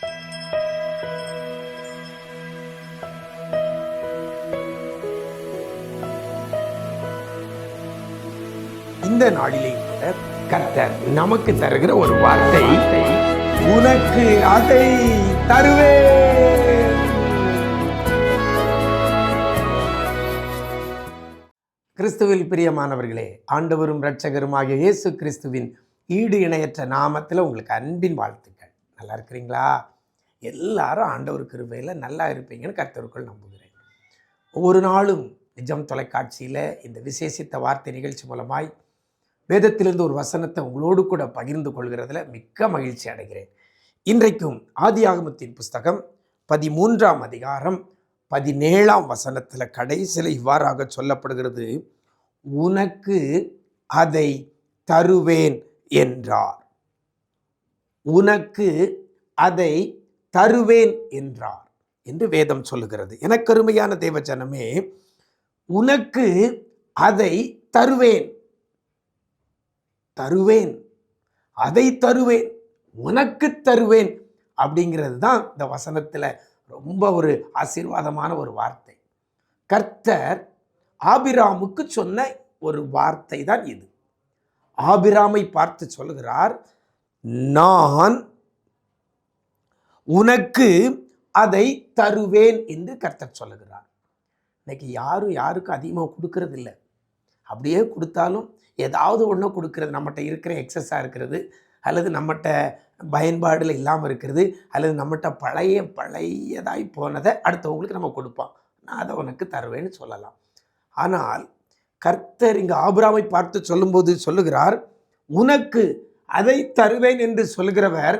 இந்த நாளிலே கூட கர்த்தர் நமக்கு தருகிற ஒரு வார்த்தை, உனக்கு அதை தருவேன். கிறிஸ்துவில் பிரியமானவர்களே, ஆண்டவரும் இரட்சகருமாகிய இயேசு கிறிஸ்துவின் ஈடு இணையற்ற நாமத்தில் உங்களுக்கு அன்பின் வாழ்த்துக்கள். நல்லா இருக்கிறீங்களா? எல்லாரும் ஆண்டவர் கிருபையில் நல்லா இருப்பீங்கன்னு கர்த்தருக்குள் நம்புகிறேன். ஒவ்வொரு நாளும் நிஜம் தொலைக்காட்சியில் இந்த விசேஷித்த வார்த்தை நிகழ்ச்சி மூலமாய் வேதத்திலிருந்து ஒரு வசனத்தை உங்களோடு கூட பகிர்ந்து கொள்கிறதுல மிக்க மகிழ்ச்சி அடைகிறேன். இன்றைக்கும் ஆதியாகமத்தின் புஸ்தகம் 13ஆம் அதிகாரம் 17ஆம் வசனத்தில் கடைசியில் இவ்வாறாக சொல்லப்படுகிறது, உனக்கு அதை தருவேன் என்றார். உனக்கு அதை தருவேன் என்றார் என்று வேதம் சொல்லுகிறது. எனக்கருமையான தேவஜனமே, உனக்கு அதை தருவேன், தருவேன், அதை தருவேன், உனக்கு தருவேன் அப்படிங்கிறது தான் இந்த வசனத்தில் ரொம்ப ஒரு ஆசீர்வாதமான ஒரு வார்த்தை. கர்த்தர் ஆபிராமுக்கு சொன்ன ஒரு வார்த்தை தான் இது. ஆபிராமை பார்த்து சொல்லுகிறார், நான் உனக்கு அதை தருவேன் என்று கர்த்தர் சொல்லுகிறார். இன்னைக்கு யாரும் யாருக்கும் அதிகமாக கொடுக்கறது இல்லை. அப்படியே கொடுத்தாலும் ஏதாவது ஒன்று கொடுக்கறது, நம்மகிட்ட இருக்கிற எக்ஸஸாக இருக்கிறது, அல்லது நம்மகிட்ட பயன்பாடில் இல்லாமல் இருக்கிறது, அல்லது நம்மகிட்ட பழையதாய் போனதை அடுத்தவங்களுக்கு நம்ம கொடுப்போம். நான் அதை உனக்கு தருவேன்னு சொல்லலாம். ஆனால் கர்த்தர் இங்கே ஆபிராமை பார்த்து சொல்லும்போது சொல்லுகிறார், உனக்கு அதை தருவேன் என்று சொல்கிறவர்,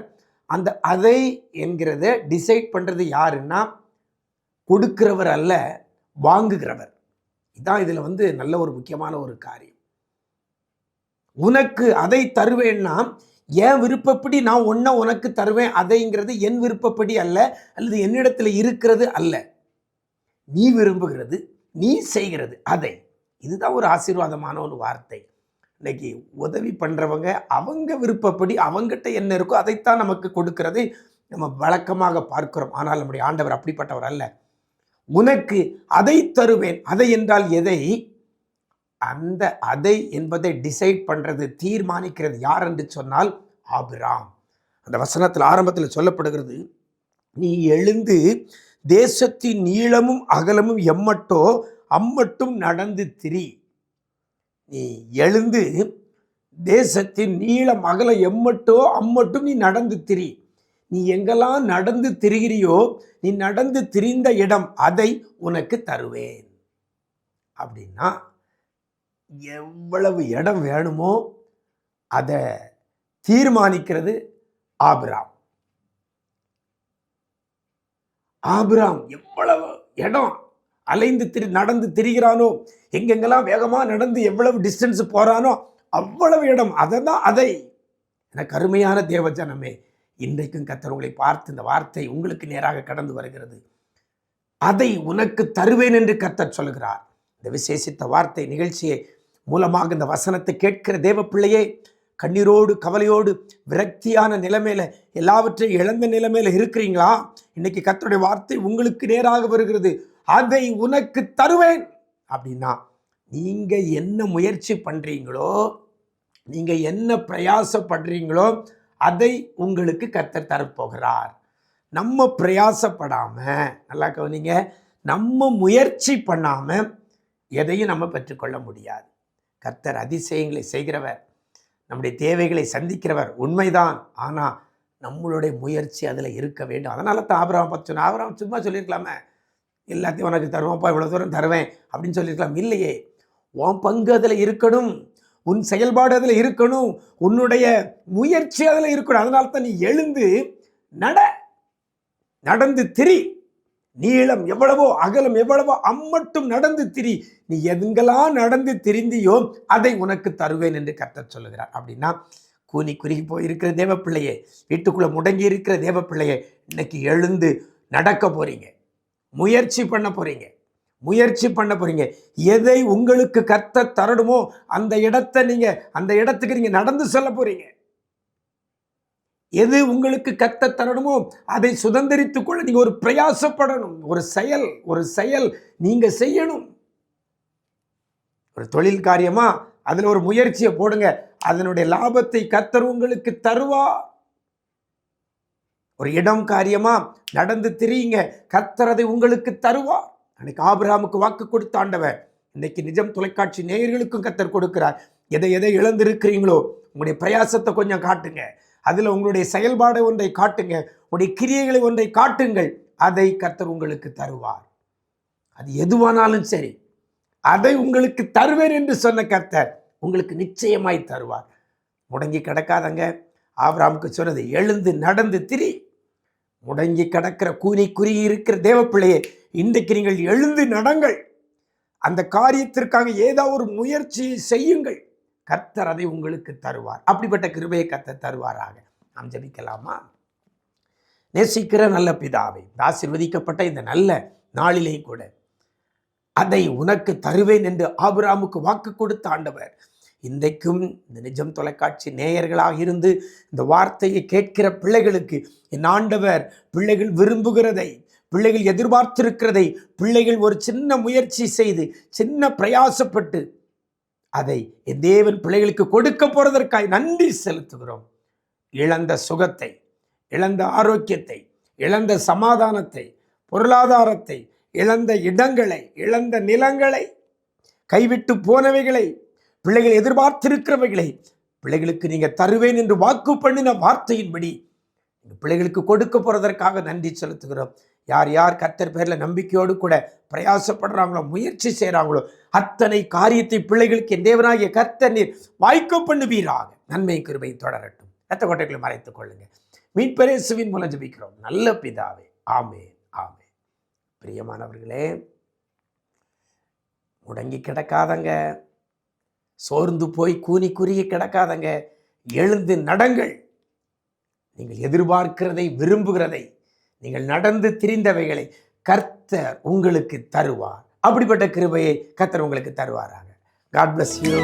அந்த அதை என்கிறத டிசைட் பண்ணுறது யாருன்னா கொடுக்கிறவர் அல்ல, வாங்குகிறவர். இதான் இதில் நல்ல ஒரு முக்கியமான ஒரு காரியம். உனக்கு அதை தருவேன்னா என் விருப்பப்படி நான் ஒன்றை உனக்கு தருவேன், அதைங்கிறது என் விருப்பப்படி அல்ல, அல்லது என்னிடத்தில் இருக்கிறது அல்ல, நீ விரும்புகிறது, நீ செய்கிறது அதை. இதுதான் ஒரு ஆசீர்வாதமான ஒரு வார்த்தை. இன்னைக்கு உதவி பண்ணுறவங்க அவங்க விருப்பப்படி அவங்ககிட்ட என்ன இருக்கோ அதைத்தான் நமக்கு கொடுக்கறதை நம்ம வழக்கமாக பார்க்கிறோம். ஆனால் நம்முடைய ஆண்டவர் அப்படிப்பட்டவர் அல்ல. உனக்கு அதை தருவேன். அதை என்றால் எதை? அந்த அதை என்பதை டிசைட் பண்ணுறது, தீர்மானிக்கிறது யார் என்று சொன்னால் ஆபிராம். அந்த வசனத்தில் ஆரம்பத்தில் சொல்லப்படுகிறது, நீ எழுந்து தேசத்தின் நீளமும் அகலமும் எம்மட்டோ அம்மட்டும் நடந்து திரி. நீ எழுந்து தேசத்தின் நீளம் அகலம் எம்மட்டோ அம்மட்டும் நீ நடந்து திரி. நீ எங்கெல்லாம் நடந்து திரிகிறியோ, நீ நடந்து திரிந்த இடம் அதை உனக்கு தருவேன். அப்படின்னா எவ்வளவு இடம் வேணுமோ அதை தீர்மானிக்கிறது ஆபிராம். ஆபிராம் எவ்வளவு இடம் அலைந்து நடந்து திரிகிறானோ, எங்கெங்கெல்லாம் வேகமாக நடந்து எவ்வளவு டிஸ்டன்ஸ் போறானோ அவ்வளவு இடம், அதை தான் அதை. எனக்கு அருமையான தேவஜனமே, இன்றைக்கும் கர்த்தர் உங்களை பார்த்து இந்த வார்த்தை உங்களுக்கு நேராக கடந்து வருகிறது. அதை உனக்கு தருவேன் என்று கர்த்தர் சொல்கிறார். இந்த விசேஷித்த வார்த்தை நிகழ்ச்சியை மூலமாக இந்த வசனத்தை கேட்கிற தேவ பிள்ளையே, கண்ணீரோடு கவலையோடு விரக்தியான நிலைமையில, எல்லாவற்றையும் இழந்த நிலைமையில இருக்கிறீங்களா? இன்னைக்கு கர்த்தருடைய வார்த்தை உங்களுக்கு நேராக வருகிறது. அதை உனக்கு தருவேன் அப்படின்னா, நீங்க என்ன முயற்சி பண்றீங்களோ, நீங்க என்ன பிரயாசப்படுறீங்களோ அதை உங்களுக்கு கர்த்தர் தரப்போகிறார். நம்ம பிரயாசப்படாம, நல்லா கவனிங்க, நம்ம முயற்சி பண்ணாம எதையும் நம்ம பெற்றுக்கொள்ள முடியாது. கர்த்தர் அதிசயங்களை செய்கிறவர், நம்முடைய தேவைகளை சந்திக்கிறவர் உண்மைதான். ஆனால் நம்மளுடைய முயற்சி அதில் இருக்க வேண்டும். அதனால தான் ஆபிரகாம் பார்த்து சொன்ன, ஆபிரகாம் சும்மா சொல்லியிருக்கலாமே, எல்லாத்தையும் உனக்கு தருவான்ப்பா, இவ்வளோ தூரம் தருவேன் அப்படின்னு சொல்லியிருக்கலாம். இல்லையே, உன் பங்கு அதில் இருக்கணும், உன் செயல்பாடு அதில் இருக்கணும், உன்னுடைய முயற்சி அதில் இருக்கணும். அதனால தான் நீ எழுந்து நடந்து திரி. நீளம் எவ்வளவோ அகலம் எவ்வளவோ அம்மட்டும் நடந்து திரி. நீ எங்கெல்லாம் நடந்து திரிந்தியோ அதை உனக்கு தருவேன் என்று கர்த்தர் சொல்லுகிறார். அப்படின்னா கூனி குறுகி போயிருக்கிற தேவ பிள்ளையே, வீட்டுக்குள்ளே முடங்கி இருக்கிற தேவ பிள்ளையே, இன்னைக்கு எழுந்து நடக்க போறீங்க, முயற்சி பண்ண போறீங்க. எதை உங்களுக்கு கர்த்தர் தரணுமோ அந்த இடத்துக்கு நீங்க நடந்து செல்ல போறீங்க. எது உங்களுக்கு கர்த்தர் தரணுமோ அதை சுதந்திரித்துக் கொள்ள நீங்க ஒரு பிரயாசப்படணும். ஒரு செயல் நீங்க செய்யணும். ஒரு தொழில் காரியமா அதுல ஒரு முயற்சியை போடுங்க. அதனுடைய லாபத்தை கர்த்தர் உங்களுக்கு தருவார். ஒரு இடம் காரியமா நடந்து திரியுங்க, கர்த்தர் அதை உங்களுக்கு தருவார். அன்னைக்கு ஆபிரகாமுக்கு வாக்கு கொடுத்த ஆண்டவர் இன்னைக்கு நிஜம் தொலைக்காட்சி நேயர்களுக்கும் கர்த்தர் கொடுக்கிறார். எதை இழந்திருக்கிறீங்களோ உங்களுடைய பிரயாசத்தை கொஞ்சம் காட்டுங்க. அதுல உங்களுடைய செயல்பாடு ஒன்றை காட்டுங்க, உங்களுடைய கிரியைகளை ஒன்றை காட்டுங்கள். அதை கர்த்தர் உங்களுக்கு தருவார். அது எதுவானாலும் சரி, அதை உங்களுக்கு தருவேன் என்று சொன்ன கர்த்தர் உங்களுக்கு நிச்சயமாய் தருவார். முடங்கி கிடக்காதங்க. ஆபிரகாமுக்கு சொன்னது, எழுந்து நடந்து திரி. முடங்கி கிடக்கிற கூனி குறுகி இருக்கிற தேவ பிள்ளையே, இன்றைக்கு நீங்கள் எழுந்து நடங்கள். அந்த காரியத்திற்காக ஏதாவது ஒரு முயற்சியை செய்யுங்கள். கர்த்தர் அதை உங்களுக்கு தருவார். அப்படிப்பட்ட கிருபையை கர்த்தர் தருவாராக. நாம் ஜெபிக்கலாமா? நேசிக்கிற நல்ல பிதாவே, ஆசீர்வதிக்கப்பட்ட இந்த நல்ல நாளிலே கூட அதை உனக்கு தருவேன் என்று ஆபிரகாமுக்கு வாக்கு கொடுத்த ஆண்டவர், இன்றைக்கும் இந்த நிஜம் தொலைக்காட்சி நேயர்களாக இருந்து இந்த வார்த்தையை கேட்கிற பிள்ளைகளுக்கு என் ஆண்டவர் பிள்ளைகள் விரும்புகிறதை, பிள்ளைகள் எதிர்பார்த்திருக்கிறதை, பிள்ளைகள் ஒரு சின்ன முயற்சி செய்து சின்ன பிரயாசப்பட்டு அதை என் தேவன் பிள்ளைகளுக்கு கொடுக்க போறதற்காக நன்றி செலுத்துகிறோம். இழந்த சுகத்தை, இழந்த ஆரோக்கியத்தை, இழந்த சமாதானத்தை, பொருளாதாரத்தை, இழந்த இடங்களை, இழந்த நிலங்களை, கைவிட்டு போனவைகளை, பிள்ளைகள் எதிர்பார்த்திருக்கிறவைகளை பிள்ளைகளுக்கு நீங்க தருவேன் என்று வாக்கு பண்ணின வார்த்தையின்படி பிள்ளைகளுக்கு கொடுக்க போறதற்காக நன்றி செலுத்துகிறோம். யார் யார் கர்த்தர் பேர்ல நம்பிக்கையோடு கூட பிரயாசப்படுறாங்களோ, முயற்சி செய்யறாங்களோ, அத்தனை காரியத்தை பிள்ளைகளுக்கு என் தேவனாகிய கர்த்தர் நீர் வாய்க்க பண்ணுவீராக. நன்மை கிருபை தொடரட்டும். ரத்த கோட்டைகளை மறைத்துக் கொள்ளுங்க. மீட்பர் இயேசுவின் மூலம் ஜெபிக்கிறோம் நல்ல பிதாவே. ஆமென், ஆமென். பிரியமானவர்களே, முடங்கி கிடக்காதங்க, சோர்ந்து போய் கூனி குறுகி கிடக்காதங்க. எழுந்து நடங்கள். நீங்கள் எதிர்பார்க்கிறதை, விரும்புகிறதை, நீங்கள் நடந்து திரிந்தவைகளை கர்த்தர் உங்களுக்கு தருவார். அப்படிப்பட்ட கிருபையை கர்த்தர் உங்களுக்கு தருவாராக. God bless you.